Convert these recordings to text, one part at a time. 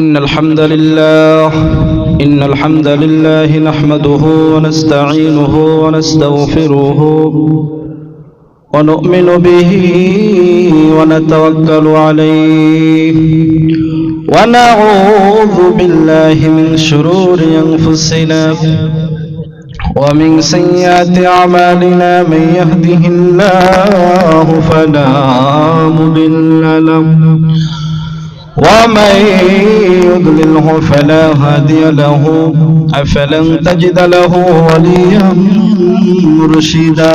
إن الحمد لله نحمده ونستعينه ونستغفره ونؤمن به ونتوكل عليه ونعوذ بالله من شرور أنفسنا ومن سيئات أعمالنا من يهده الله فلا مضل له ومن يضلله فلا هادي له أفلن تجد له وليا مرشدا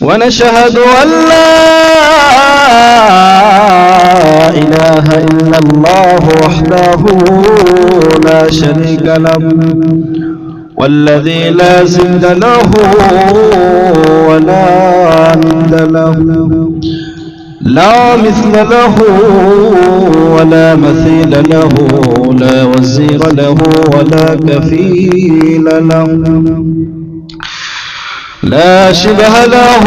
ونشهد أن لا إله إلا الله وحده لا شريك له والذي لا ضد له ولا ند له لا مثل له ولا مثيل له لا وزير له ولا كفيل له لا شبه له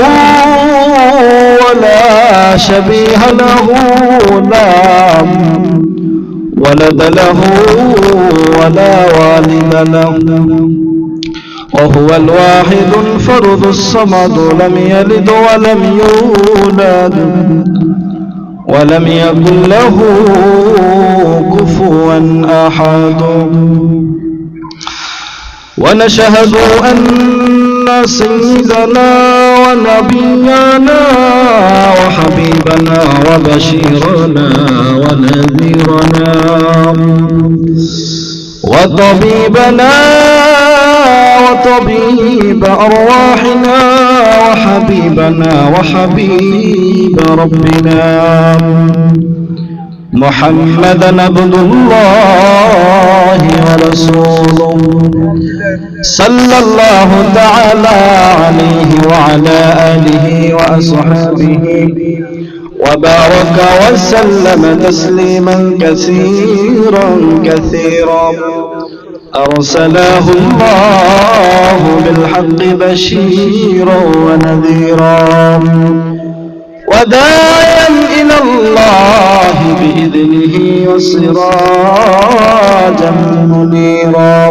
ولا شبيه له لا ولد له ولا والد له وهو الواحد الفرد الصمد لم يلد ولم يولد ولم يكن له كفوا أحد ونشهد أن سيدنا ونبينا وحبيبنا وبشيرنا ونذيرنا وطبيبنا وطبيب أرواحنا وحبيبنا وحبيب ربنا محمدا عبد الله ورسوله صلى الله تعالى عليه وعلى آله وأصحابه وبارك وسلم تسليما كثيرا كثيرا أرسله الله بالحق بشيرا ونذيرا وداعيا إلى الله بإذنه وسراجا منيرا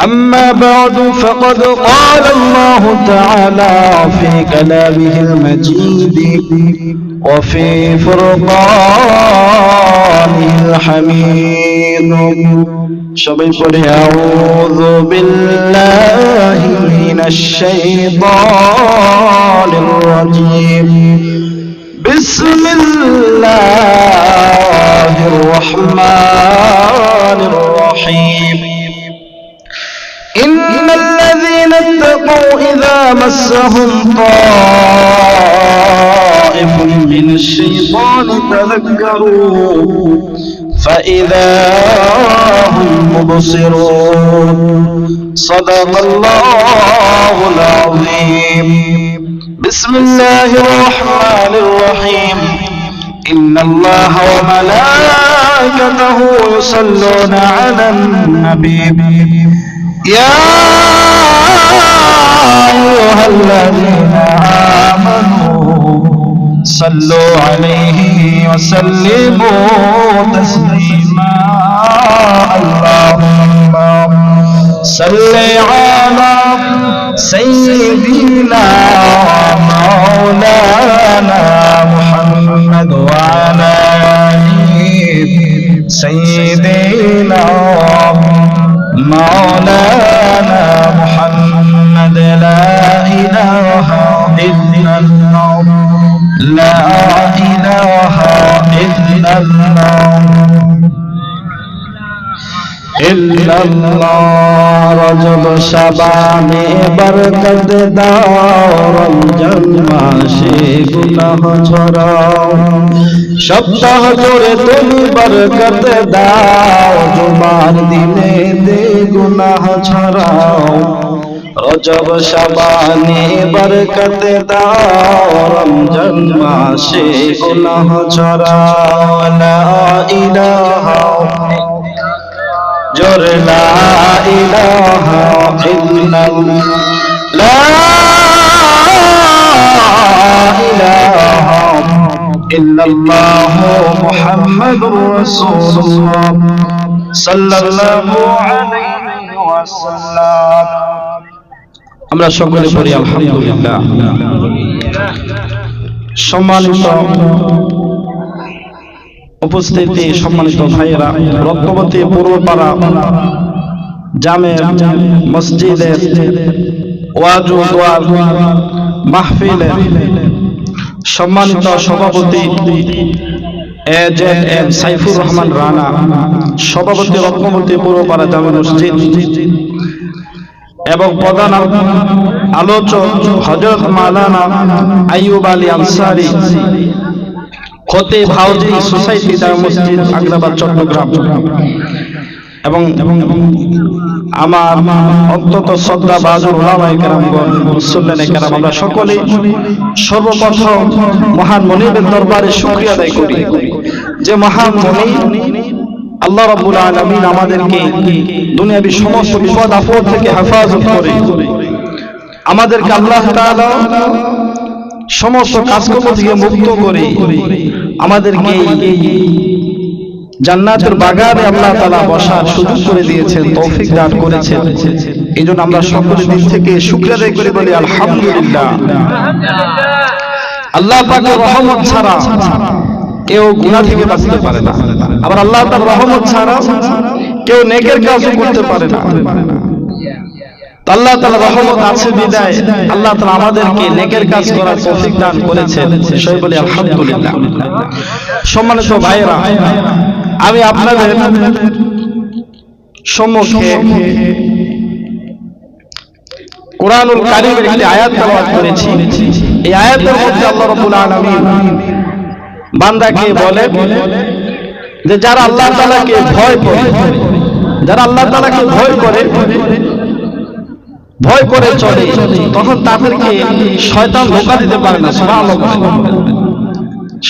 أما بعد فقد قال الله تعالى في كلامه المجيد وفي فرقانه الحميد أعوذ بالله من الشيطان الرجيم بسم الله الرحمن الرحيم إن الذين اتقوا إذا مسهم طائف من الشيطان تذكروا فإذا هم مبصرون صدق الله العظيم بسم الله الرحمن الرحيم إن الله وملائكته يصلون على النبي يا أيها الذين آمنوا صلوا عليه وسلموا تسليما اللهم صل على سيدنا مولانا محمد وعلى آله سيدنا مولانا محمد لا إله إلا الله لا إله إلا الله إلا الله رجب শাবানে বরকত দাও রমজান মাসে গুনাহ ঝরাও সপ্তাহ জুড়ে তুমি বরকত দাও জুমার দিনে দে গুনাহ ঝরাও রজব শাবানে বরকত দাও রমজান মাসে গুনাহ ঝরাও লা ইলাহা জোর লা ইলাহা ইল্লাল্লাহ লা ইলাহা ইল্লাল্লাহু মুহাম্মাদুর রাসূলুল্লাহ সাল্লাল্লাহু আলাইহি ওয়াসাল্লাম। আমরা সকলে পড়ি আলহামদুলিল্লাহ। সম্মানিত উপস্থিতি, সম্মানিত ভাইয়েরা, রত্নবতী পূর্বপাড়া জামে মসজিদের ওয়াজ ও দোয়া মাহফিলের সম্মানিত সভাপতি এজেএম সাইফুর রহমান রানা, সভাপতি রত্নবতী পূর্বপাড়া জামে মসজিদ, এবং প্রধান আলোচক হযরত মাওলানা আইয়ুব আলী আনসারী, খতিব হাউজিং সোসাইটি জামে মসজিদ আগ্রাবাদ চট্টগ্রাম, এবং আমার অত্যন্ত শ্রদ্ধা বাজুর উলামায়ে কেরামগণ, মুসল্লিনে কেরাম, আমরা সকলেই সর্বপ্রথম মহান মনিবের দরবারে শুকরিয়া আদায় করি যে মহান মনিব আল্লাহ রাব্বুল আলামিন আমাদেরকে দুনিয়াবি সমস্ত বিপদ আপদ থেকে হেফাজত করে আমাদেরকে আল্লাহ তাআলা সমস্ত কাজকর্ম থেকে মুক্ত করে আমাদেরকে জান্নাতের বাগানে আল্লাহ তাআলা বসার সুযোগ করে দিয়েছেন, তৌফিক দান করেছেন। এইজন্য আমরা সকলের দিক থেকে শুকরিয়া আদায় করে বলি আলহামদুলিল্লাহ। আল্লাহ পাকের রহমত ছাড়া কেউ গুনাহ থেকে বাঁচতে পারে না, আবার আল্লাহ তাআলার রহমত ছাড়া কেউ নেকের কাজও করতে পারে না। আল্লাহ তাআলার রহমত আছে বিদায় আল্লাহ তাআলা আমাদেরকে নেকের কাজ করার তৌফিক দান করেছেন, সেই বলে আলহামদুলিল্লাহ। সম্মানিত ভাইয়েরা, আমি আপনাদের সম্মুখে কুরআনুল কারীমের একটি আয়াত তেলাওয়াত করেছি। এই আয়াতের মধ্যে আল্লাহ রাব্বুল আলামিন বান্দাকে বলে যে যারা আল্লাহ তাআলাকে ভয় করে, যারা আল্লাহ তাআলাকে ভয় করে চলে, তখন তাদেরকে শয়তান ধোঁকা দিতে পারে না। সুবহানাল্লাহ।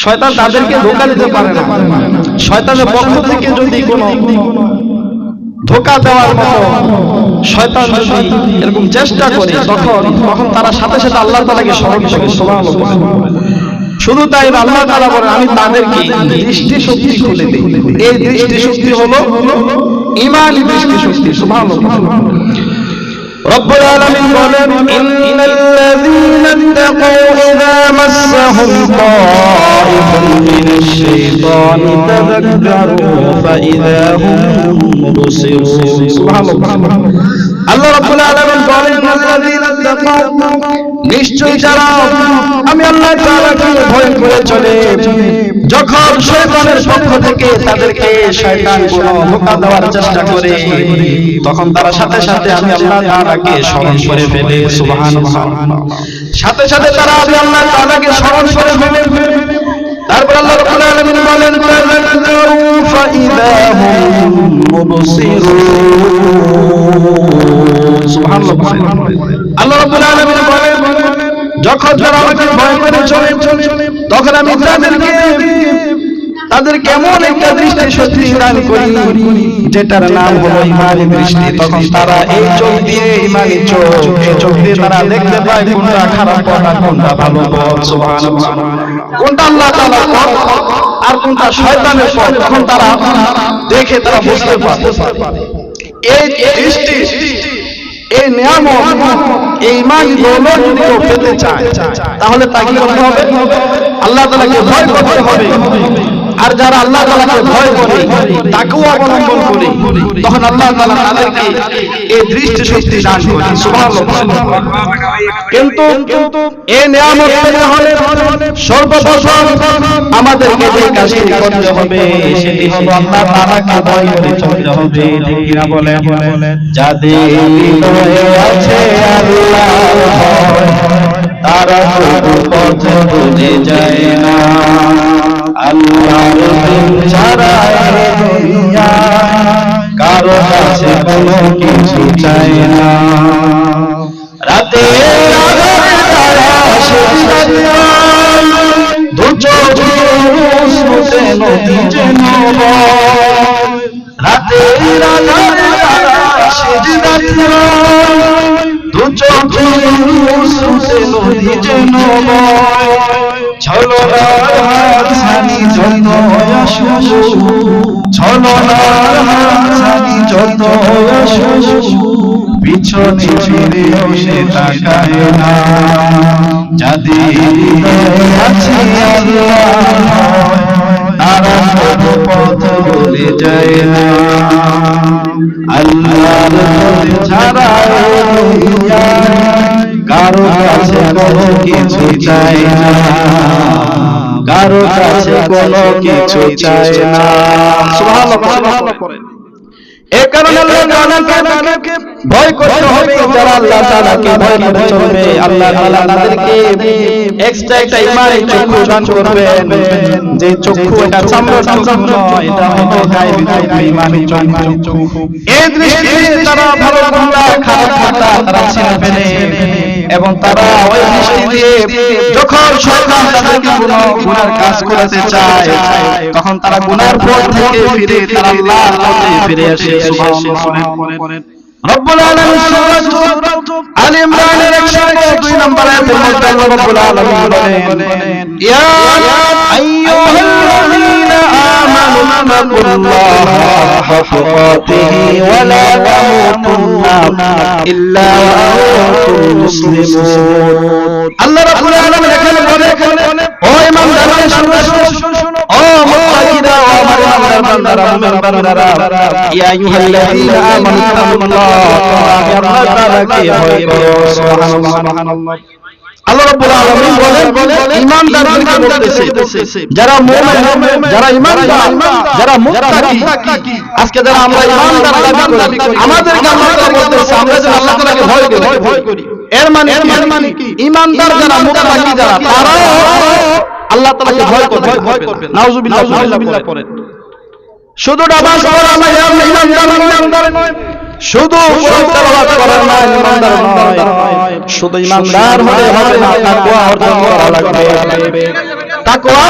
শয়তান তাদেরকে ধোঁকা দিতে পারে না। শয়তানের পক্ষ থেকে যদি কোনো ধোঁকা দেওয়ার মতো শয়তান যদি এরকম চেষ্টা করে, তখন তারা সাথে সাথে আল্লাহ তাআলাকে স্মরণ করে। সুবহানাল্লাহ। শুধু তাই না, আল্লাহ তাআলা বলেন আমি তাদেরকে দৃষ্টি শক্তি খুলে দেই। এই দৃষ্টি শক্তি হলো ঈমানি দৃষ্টি শক্তি। সুবহানাল্লাহ। রব্বুল আলামিন বলেন ইন্নাল্লাযীনা তাকাউ ইযা মাসসাহুম তাঈফুন মিনাশ শাইতানি তাযাক্কারু ফাইযা হুম মুবসিরুন। সুবহানাল্লাহ। আল্লাহ রাব্বুল আলামিন বলেন ইন্নাল্লাযীনা তাকাউ, নিশ্চয়ই যারা আমি আল্লাহ তাআলাকে ভয় করে চলে, যখন শয়তানের পক্ষ থেকে তাদেরকে শয়তান কোনো ধোঁকা দেওয়ার চেষ্টা করে, তখন তারা সাথে সাথে আমি আল্লাহ তাআলাকে স্মরণ করে ফেলে। সুবহানাল্লাহ। সাথে সাথে তারা আমি আল্লাহ তাআলাকে স্মরণ করে ফেলে। তারপর আল্লাহ রাব্বুল আলামিন বলেন তাযাক্কারু ফাইযা হুম মুবসিরুন। সুবহানাল্লাহ। আল্লাহ রাব্বুল আলামিন বলেন যখন তারা আমাকে ভয় করে চলে, তখন আমি তাদেরকে এমন একটা দৃষ্টি শক্তি দান করি যেটার নাম হলো ঈমানি দৃষ্টি। তখন তারা এই চোখ দিয়ে, ঈমানি চোখ, এই চোখ দিয়ে তারা দেখতে পায় কোনটা খারাপ পথ আর কোনটা ভালো পথ। সুবহানাল্লাহ। কোনটা আল্লাহ তাআলার পথ আর কোনটা শয়তানের পথ, তখন তারা দেখে তারা বুঝতে পারে। এই দৃষ্টি, এই নিয়ামত, এই ঈমানি দৌলত যদি কেউ পেতে চায়, তাহলে তাকে করতে হবে আল্লাহ তাআলাকে ভয় করতে হবে। আর যারা আল্লাহ তাআলাকে ভয় করে, তাকেও অবলম্বন করে, তখন আল্লাহ তাআলা তাদেরকে এই দৃষ্টি শক্তি দান করেন। সুবহানাল্লাহ। কিন্তু এই নিয়ামত পেতে হলে সর্বপ্রথম আমাদেরকে যে কাজটি করতে হবে সেটি হলো আল্লাহ তাআলাকে ভয় করে চলতে হবে। ঠিক কিনা বলেন? যাদের হৃদয়ে আছে আল্লাহর ভয়, তারা তবু পথ বুঝে যায় না। আল্লাহর দিন ছাড়া এই দুনিয়া কারো কাছে কোনো কিছু চায় না। রাতে আধারে তারা সেজদা, দু চোখে মুছতে নদী যেন বয়। রাতে আধারে তারা সেজদা, দু চোখে মুছতে নদী যেন বয়। ছলনার হাতছানি যত আসু, ছলনার হাতছানি যত আসু, পিছনে ফিরে সে তাকায় না। যাদের হৃদয়ে আছে আল্লাহ তারা কোনো পথ ভুলে যায় না। আল্লাহর পথে ছাড়া কারো কাছে কোনো কিছু চাই না, কারো কাছে কোনো কিছু চাই না। সুবহানাল্লাহ। এই কারণে আল্লাহকে ভয় করতে হবে। যারা আল্লাহ তাআলাকে ভয় করে চলবে, আল্লাহ তাআলা তাদেরকে এক্সট্রা একটা ঈমানের চক্ষু দান করবেন। যে চক্ষু এটা চামড়ার চক্ষু নয়, এটা হলো গায়েবী চক্ষু, ঈমানের চক্ষু। এই দৃষ্টিতে তারা ভালো মন্দ খারাপ কথা তারা চিনে ফেলে এবং তারা ওই দৃষ্টি দিয়ে যখন শয়তান তাদেরকে কোনো গুনার কাজ করাতে চায় তখন তারা গুনার পথ থেকে ফিরে তারা আল্লাহর পথে ফিরে আসে। সুবহানাল্লাহ। রব্বুল আলামিন সূরা আলে ইমরানের 102 নম্বর আয়াতের মধ্যে আল্লাহ রব্বুল আলামিন বলেন, ইয়া আইয়ুহাল্লাযীনা আমানু তাকুল্লাহা হাক্কা তুকাতিহি ওয়া লা তামুতুন্না ইল্লা ওয়া আনতুম মুসলিমুন। আল্লাহ রব্বুল আলামিন এখানে বলেন, ও ঈমানদাররা শুনো, ও মুত্তাকিরা, ও আমার ইমানদার বান্দারা, মুমিন বান্দারা, ইয়া আইয়ুহাল্লাযীনা আমানু তাকুল্লাহ, আমি আল্লাহ তাআলাকে ভয় করো। সুবহানাল্লাহ। আল্লাহ রাব্বুল আলামিন বলেন ঈমানদারদেরকে বলতেছে, যারা মুমিন, যারা ঈমানদার, যারা মুত্তাকি। আজকে যারা আমরা ঈমানদার দাবি করি, আমাদেরকে আল্লাহ তাআলা বলতেছে আমরা যেন আল্লাহ তাআলাকে ভয় করি। এর মানে কি? ঈমানদার যারা, মুত্তাকি যারা, তারাও আল্লাহ তাআলাকে ভয় করবে। নাউযুবিল্লাহ পড়েন। শুধু নামাজ পড়া না ঈমানদার নয়, শুধু কোরআন তেলাওয়াত করা না ঈমানদার নয়, শুধু ঈমানদার হলে হবে না, তাকওয়া অর্জন করা লাগবে। তাকওয়া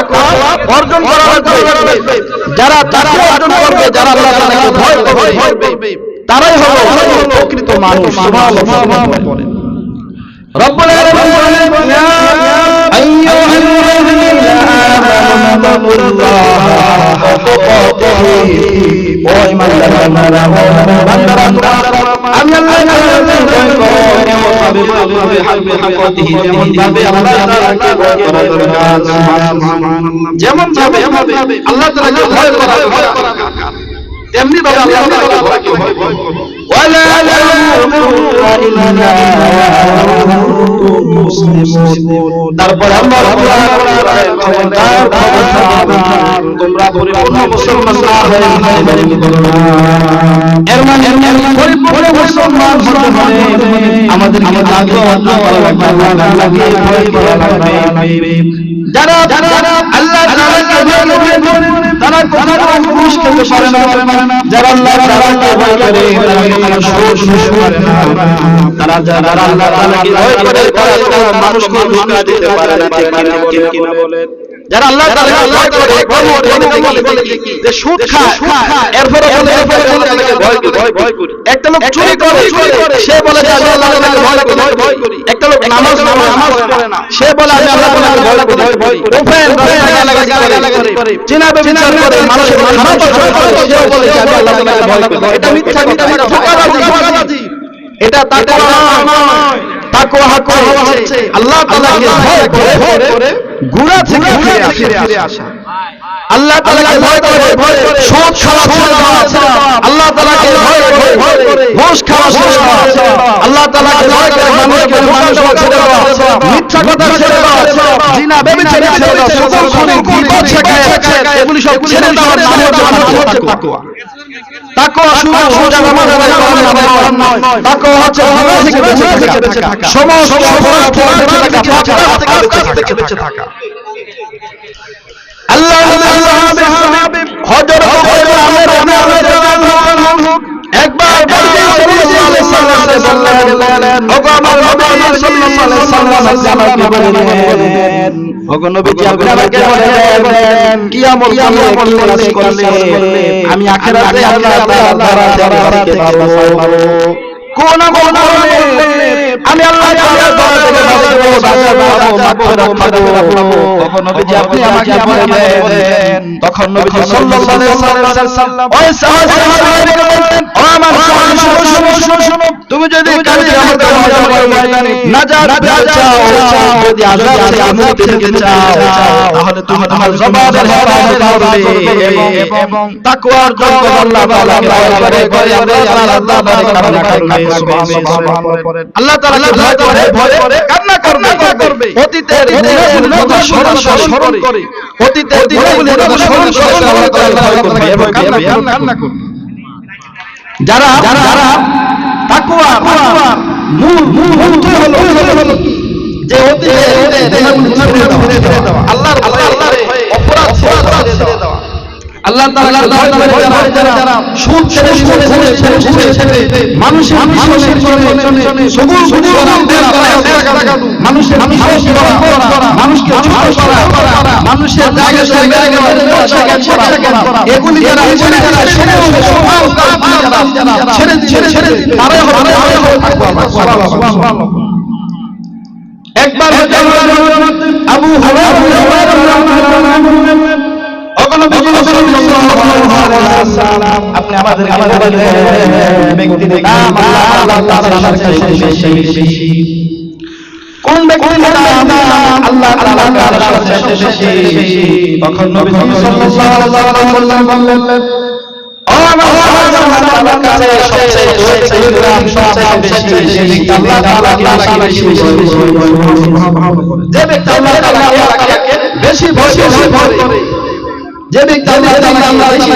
অর্জন করা লাগবে। যারা তাকওয়া অর্জন করবে, যারা আল্লাহ তাআলাকে ভয় করবে, তারাই হবে প্রকৃত মানুষ। সুবহানাল্লাহ। রব্বুল আলামিন বলেন, ইয়া আইয়ুহাল্লাযীনা আমানু তাকুল্লাহা হাক্কা তুকাতিহি, ও ঈমানদার বান্দারা, আমি আল্লাহকে ভয় করো এমন ভাবে হাক্কাতিহি, যেমন ভাবে আল্লাহ তাআলাকে ভয় করা দরকার। সুবহানাল্লাহ। যেমন ভাবে আল্লাহ তাআলাকে ভয় করা দরকার, তেমনি ভাবে আল্লাহ তাআলাকে ভয় করো। ওয়ালা তামুতুন্না ইল্লা ওয়া আনতুম মুসলিমুন। তারপর আল্লাহ রাব্বুল আলামিন খবরদার তোমরা পরিপূর্ণ মুসলমান না হয়ে এর মানে পরিপূর্ণ মুসলমান হতে হলে আমাদের তাকওয়া আল্লাহকে ভয় করা লাগবে। যারা আল্লাহ তাআলাকে ভয় করে তারা কখনো ঘুষ খেতে পারে না। যারা আল্লাহ তাআলাকে ভয় করে তারা সুদ পারে না। তারা যারা আল্লাহ তাআলাকে ভয় করে তারা মানুষকে ধোঁকা দিতে পারে না। ঠিক কিনা বলেন? যারা আল্লাহ তাআলাকে ভয় করে বলে যে সুদ খায়, এরপরে আল্লাহকে ভয় করি। একটা লোক চুরি করে, সে বলে যে আমি আল্লাহকে ভয় করি। একটা লোক নামাজ পড়ে না, সে বলে আমি আল্লাহকে ভয় করি। ওপেন করে চিনা বিচার করে মানুষের খারাপ করে, সে বলে যে আমি আল্লাহকে ভয় করি। এটা মিথ্যা, ধোঁকাবাজি। এটা তাকওয়া নয়। তাকওয়া হচ্ছে আল্লাহ তাআলাকে ভয় করে গুনাহ থেকে ফিরে আসা। আল্লাহ তাআলাকে ভয় করে সুদ খাওয়া ছেড়ে দেওয়া, আল্লাহ তাআলাকে ভয় করে ঘুষ খাওয়া ছেড়ে দেওয়া, আল্লাহ তাআলাকে ভয় করে মানুষকে ধোঁকা দেওয়া ছেড়ে দেওয়া, মিথ্যা কথা ছেড়ে দেওয়া, জিনা ব্যভিচার ছেড়ে দেওয়া, সুদ খুনি গীবত শেখায়, এগুলি সব ছেড়ে দেওয়ার নাম হচ্ছে তাকওয়া। তাকওয়া শুধু সোজা নামাজ আদায় নয়, তাকওয়া হচ্ছে গুনাহ থেকে বেঁচে থাকা, সমস্ত অপরাধ থেকে বেঁচে থাকা। আল্লাহ সাহাবী হযরত আমের একবার সাল্লাল্লাহু আলাইহি সাল্লাম বললেন, ওগো আমার নবী সাল্লাল্লাহু আলাইহি সাল্লাম বলেন, ওগো নবীজি আপনি আমাকে বলেন কিয়ামত করলে আমি আখিরাতে আল্লাহ তাআলার দ্বারা জান্নাতে পাবো। কোন আমল করলে আমি আল্লাহ তাআলার দরজা থেকে মাগফিরাত পাবো। তখন নবীজি আপনি আমাকে বলে দেন। তখন নবীজি সাল্লাল্লাহু আলাইহি ওয়াসাল্লাম ওই সাহাবাদেরকে বললেন, ও আমার সাহাবারা শুনো, তুমি যদি কালকে আমার ময়দানে নাজাত পেতে চাও, যদি আযাব থেকে মুক্তি পেতে চাও, তাহলে তুমি তোমার জবানের হেফাজত করবে এবং তাকওয়া অর্জন করে আল্লাহ তাআলাকে ভয় করে আল্লাহ তাআলার কারণে সুবহানাল্লাহ। আল্লাহ তাআলাকে ভয় করে কান্না করবে। অতীতের গুনাহগুলোর কথা স্মরণ করে অতীতের গুনাহগুলোর কথা স্মরণ করে আল্লাহ তাআলার ভয় করবে এবং কান্না করবে। যারা তাকওয়া মূল হলো যে অতীতের গুনাহগুলো ছেড়ে দেওয়া, আল্লাহর অপরাধ ছেড়ে দেওয়া। আল্লাহ তাআলার ভয় করে যারা সুদ ছেড়ে মানুষের সবুজ মানুষের মানুষকে মানুষের জায়গা এগুলি যারা ছেড়ে তারাই হবে একবার আবু হুরায়রা আপনি আমাদেরকে বলেন ব্যক্তির নাম আল্লাহ তাআলার কাছে বেশি, কোন ব্যক্তির নাম আল্লাহ তাআলার কাছে বেশি। তখন নবী সাল্লাল্লাহু আলাইহি ওয়াসাল্লাম বললেন, ও আমার আল্লাহর কাছে সবচেয়ে নাম সবচেয়ে বেশি আল্লাহ তাআলাকে বেশি যে ব্যক্তি আল্লাহ তাআলাকে বেশি ভয় করে, যে ব্যক্তি আল্লাহ তাআলাকে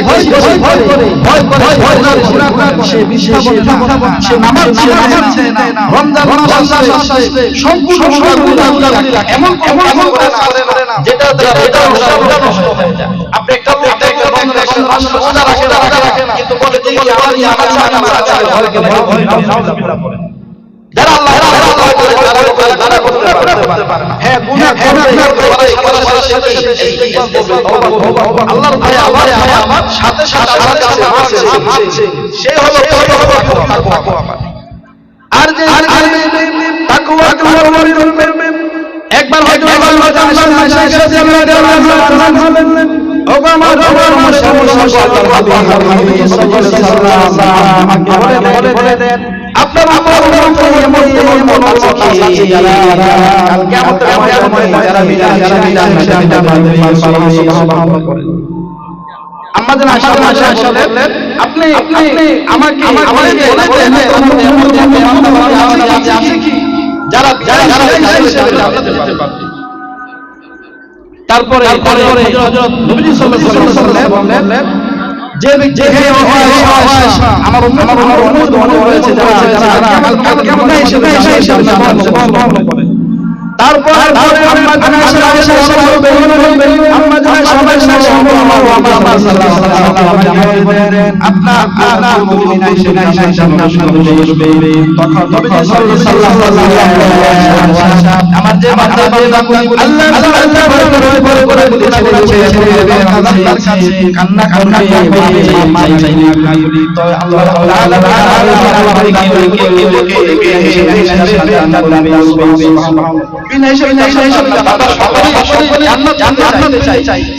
বেশি ভয় করে সে নামাজ পড়ছে না, রমজান মাস আসছে সম্পূর্ণ গুনাহ এমন করে না যেটা নষ্ট হয়ে যায়। আপনি একটা রোজা রাখে না কিন্তু বলে যে ভয় যারা আল্লাহ ভয় করে তারা করতে পারে না। হ্যাঁ গুনাহ আল্লাহর ভয় আমার সাথে আছে, সে হলো তাকওয়া। আর যে তাকওয়া করবে একবার হয়তো আপনার আমাদের আপনি আমাকে যারা তারপরে হযরত নবী সাল্লাল্লাহু আলাইহি ওয়াসাল্লাম বললেন, যে আমার উম্মত অনেক রয়েছে যারা কেমন হিসেবে তারপর আম্মা আপনার মুমিনা এসে আমার যে বান্দা কান্না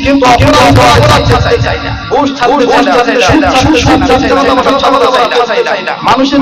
কিন্তু মানুষের